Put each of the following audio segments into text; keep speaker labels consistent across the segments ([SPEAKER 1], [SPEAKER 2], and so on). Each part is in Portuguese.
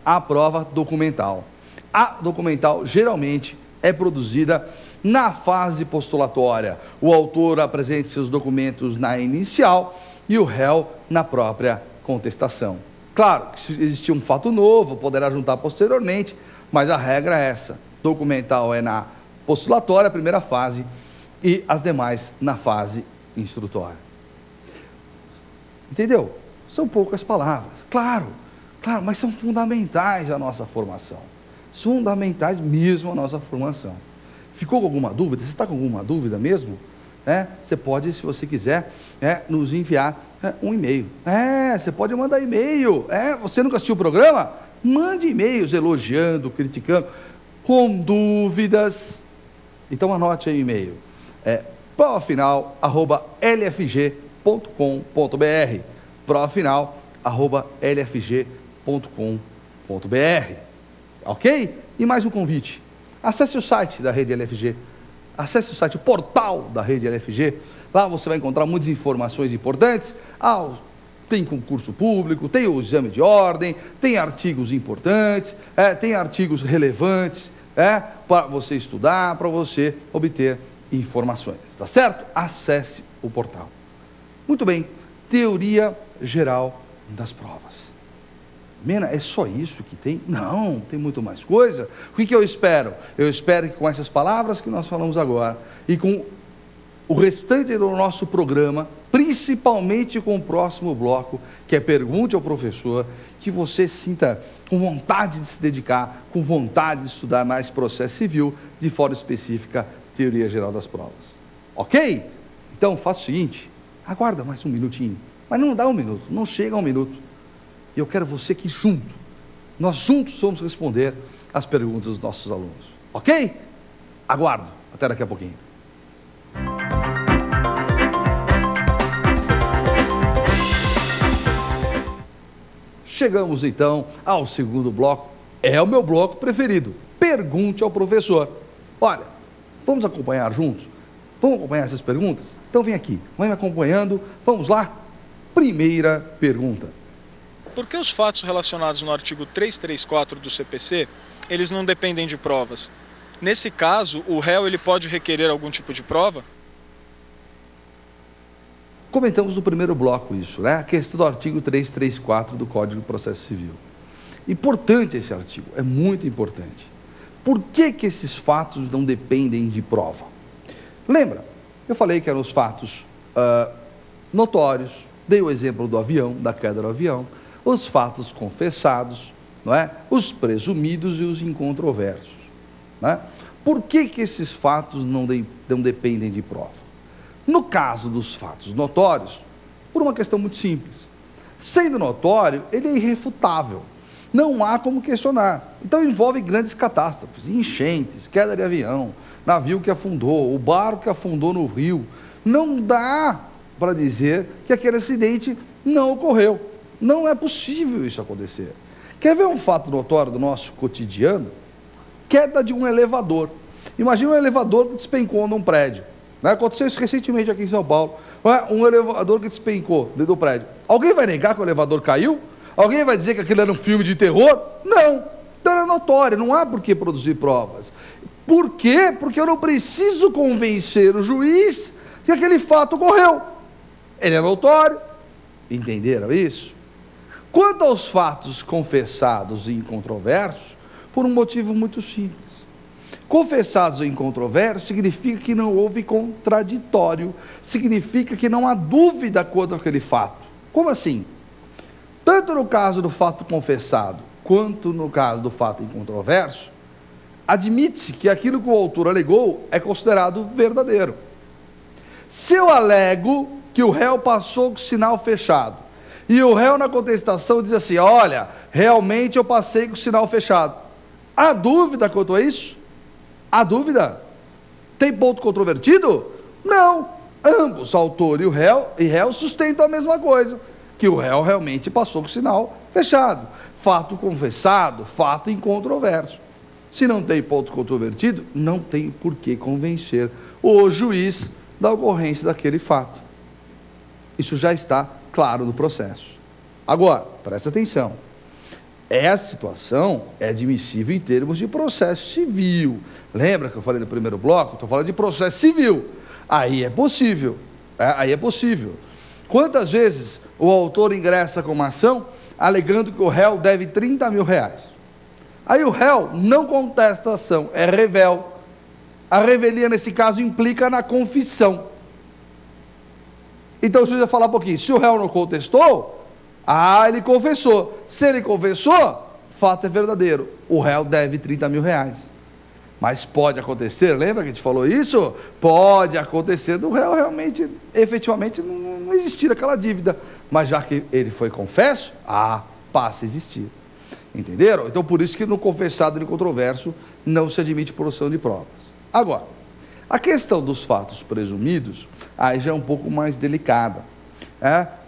[SPEAKER 1] a prova documental. A documental geralmente é produzida na fase postulatória. O autor apresenta seus documentos na inicial e o réu na própria contestação. Claro que se existir um fato novo, poderá juntar posteriormente, mas a regra é essa. Documental é na postulatória, primeira fase, e as demais na fase instrutória. Entendeu? São poucas palavras. Claro, mas são fundamentais à nossa formação. Fundamentais mesmo à nossa formação. Ficou com alguma dúvida? Você está com alguma dúvida mesmo? Você pode, se você quiser, nos enviar um e-mail. Você pode mandar e-mail. Você nunca assistiu o programa? Mande e-mails elogiando, criticando, com dúvidas. Então anote aí o e-mail. profinal@lfg.com.br. profinal@lfg.com.br. Ok? E mais um convite. Acesse o site da Rede LFG. Acesse o site, o portal da Rede LFG. Lá você vai encontrar muitas informações importantes. Tem concurso público, tem o exame de ordem, tem artigos importantes, tem artigos relevantes, para você estudar, para você obter informações. Tá certo? Acesse o portal. Muito bem. Teoria geral das provas. Mena, é só isso que tem? Não, tem muito mais coisa. O que eu espero? Eu espero que com essas palavras que nós falamos agora e com o restante do nosso programa, principalmente com o próximo bloco, que é Pergunte ao Professor, que você sinta com vontade de se dedicar, com vontade de estudar mais processo civil, de forma específica, teoria geral das provas. Ok? Então, faça o seguinte, aguarda mais um minutinho, mas não dá um minuto, não chega a um minuto. E eu quero você aqui junto. Nós juntos vamos responder as perguntas dos nossos alunos. Ok? Aguardo. Até daqui a pouquinho. Chegamos então ao segundo bloco. É o meu bloco preferido. Pergunte ao professor. Olha, vamos acompanhar juntos? Vamos acompanhar essas perguntas? Então vem aqui, vai me acompanhando. Vamos lá? Primeira pergunta.
[SPEAKER 2] Por que os fatos relacionados no artigo 334 do CPC, eles não dependem de provas? Nesse caso, o réu ele pode requerer algum tipo de prova?
[SPEAKER 1] Comentamos no primeiro bloco isso, né? A questão do artigo 334 do Código de Processo Civil. Importante esse artigo, é muito importante. Por que esses fatos não dependem de prova? Lembra, eu falei que eram os fatos notórios, dei o exemplo do avião, da queda do avião, os fatos confessados, não é? Os presumidos e os incontroversos. Não é? Por que esses fatos não dependem de prova? No caso dos fatos notórios, por uma questão muito simples. Sendo notório, ele é irrefutável. Não há como questionar. Então envolve grandes catástrofes, enchentes, queda de avião, navio que afundou, o barco que afundou no rio. Não dá para dizer que aquele acidente não ocorreu. Não é possível isso acontecer. Quer ver um fato notório do nosso cotidiano? Queda de um elevador. Imagina um elevador que despencou num prédio. Né? Aconteceu isso recentemente aqui em São Paulo. Um elevador que despencou dentro do prédio. Alguém vai negar que o elevador caiu? Alguém vai dizer que aquilo era um filme de terror? Não. Então é notório, não há por que produzir provas. Por quê? Porque eu não preciso convencer o juiz que aquele fato ocorreu. Ele é notório. Entenderam isso? Quanto aos fatos confessados e incontroversos, por um motivo muito simples. Confessados ou incontroversos significa que não houve contraditório, significa que não há dúvida quanto àquele fato. Como assim? Tanto no caso do fato confessado, quanto no caso do fato incontroverso, admite-se que aquilo que o autor alegou é considerado verdadeiro. Se eu alego que o réu passou com o sinal fechado, e o réu na contestação diz assim, olha, realmente eu passei com o sinal fechado. Há dúvida quanto a isso? Há dúvida? Tem ponto controvertido? Não. Ambos, autor e o réu sustentam a mesma coisa, que o réu realmente passou com o sinal fechado. Fato confessado, fato incontroverso. Se não tem ponto controvertido, não tem por que convencer o juiz da ocorrência daquele fato. Isso já está claro no processo. Agora, presta atenção. Essa situação é admissível em termos de processo civil. Lembra que eu falei no primeiro bloco? Estou falando de processo civil. Aí é possível. Aí é possível. Quantas vezes o autor ingressa com uma ação alegando que o réu deve 30 mil reais? Aí o réu não contesta a ação, é revel. A revelia, nesse caso, implica na confissão. Então o juiz vai falar um pouquinho. Se o réu não contestou, ele confessou. Se ele confessou, fato é verdadeiro. O réu deve 30 mil reais. Mas pode acontecer, lembra que a gente falou isso? Pode acontecer do réu realmente, efetivamente, não existir aquela dívida. Mas já que ele foi confesso, passa a existir. Entenderam? Então por isso que no confessado e no controverso não se admite produção de provas. Agora, a questão dos fatos presumidos, aí já é um pouco mais delicada.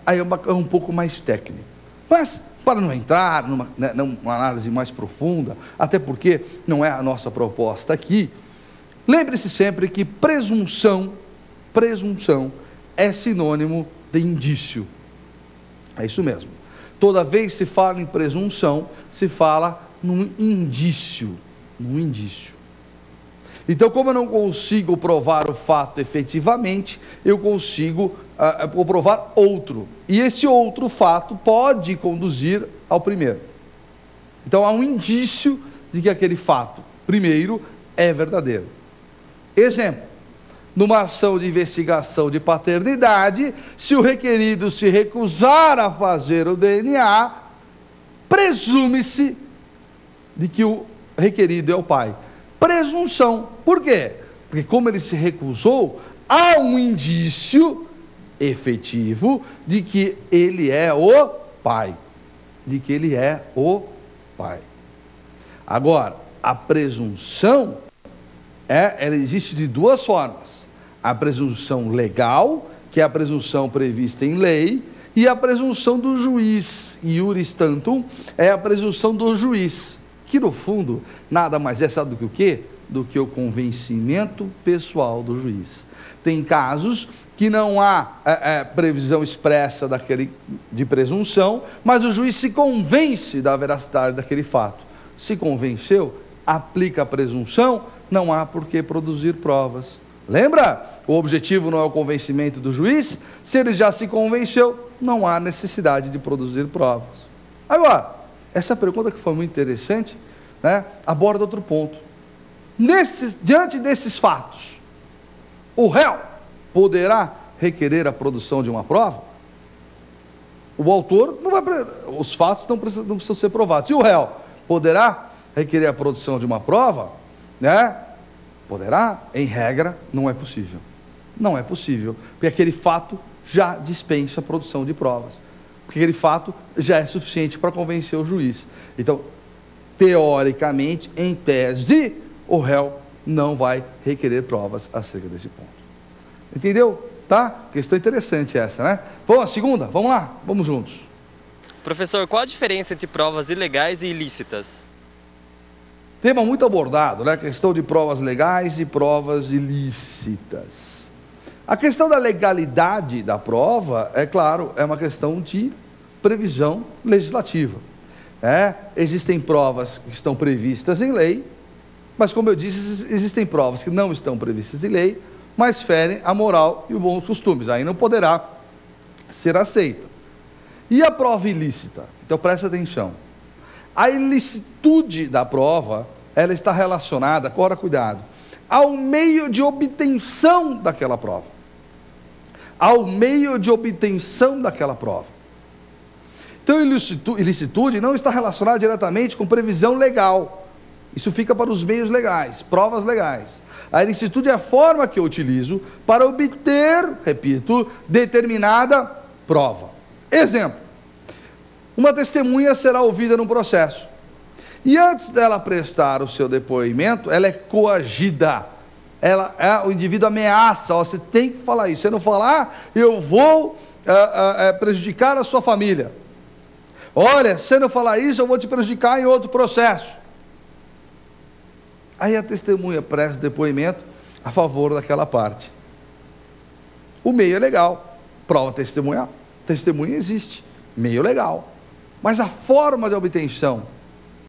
[SPEAKER 1] Aí é um pouco mais técnico. Mas, para não entrar numa análise mais profunda, até porque não é a nossa proposta aqui, lembre-se sempre que presunção é sinônimo de indício. É isso mesmo. Toda vez que se fala em presunção, se fala num indício. Então, como eu não consigo provar o fato efetivamente, eu consigo comprovar outro. E esse outro fato pode conduzir ao primeiro. Então, há um indício de que aquele fato, primeiro, é verdadeiro. Exemplo: numa ação de investigação de paternidade, se o requerido se recusar a fazer o DNA, presume-se de que o requerido é o pai. Presunção. Por quê? Porque como ele se recusou, há um indício efetivo de que ele é o pai. Agora, a presunção, ela existe de duas formas. A presunção legal, que é a presunção prevista em lei, e a presunção do juiz, iuris tantum, é a presunção do juiz, que no fundo nada mais é, sabe do que o quê? Do que o convencimento pessoal do juiz. Tem casos que não há previsão expressa de presunção, mas o juiz se convence da veracidade daquele fato. Se convenceu, aplica a presunção, não há por que produzir provas. Lembra? O objetivo não é o convencimento do juiz. Se ele já se convenceu, não há necessidade de produzir provas. Agora, essa pergunta que foi muito interessante, aborda outro ponto. Diante desses fatos, o réu poderá requerer a produção de uma prova? O autor não vai... Os fatos não precisam ser provados. E o réu poderá requerer a produção de uma prova? Poderá? Em regra, não é possível. Não é possível, porque aquele fato já dispensa a produção de provas. Porque aquele fato já é suficiente para convencer o juiz. Então, teoricamente, em tese, o réu não vai requerer provas acerca desse ponto. Entendeu? Tá? Questão interessante essa, né? Bom, a segunda, vamos lá, vamos juntos.
[SPEAKER 3] Professor, qual a diferença entre provas ilegais e ilícitas?
[SPEAKER 1] Tema muito abordado, né? A questão de provas legais e provas ilícitas. A questão da legalidade da prova, é claro, é uma questão de previsão legislativa. Existem provas que estão previstas em lei, mas como eu disse, existem provas que não estão previstas em lei, mas ferem a moral e os bons costumes. Aí não poderá ser aceita. E a prova ilícita? Então preste atenção. A ilicitude da prova, ela está relacionada, agora cuidado, ao meio de obtenção daquela prova. Ao meio de obtenção daquela prova. Então, ilicitude não está relacionada diretamente com previsão legal. Isso fica para os meios legais, provas legais. A ilicitude é a forma que eu utilizo para obter, repito, determinada prova. Exemplo: uma testemunha será ouvida num processo. E antes dela prestar o seu depoimento, ela é coagida. O indivíduo ameaça: você tem que falar isso. Se não falar, eu vou prejudicar a sua família. Olha, se não falar isso, eu vou te prejudicar em outro processo. Aí a testemunha presta depoimento a favor daquela parte. O meio é legal, prova testemunhal. Testemunha existe, meio legal. Mas a forma de obtenção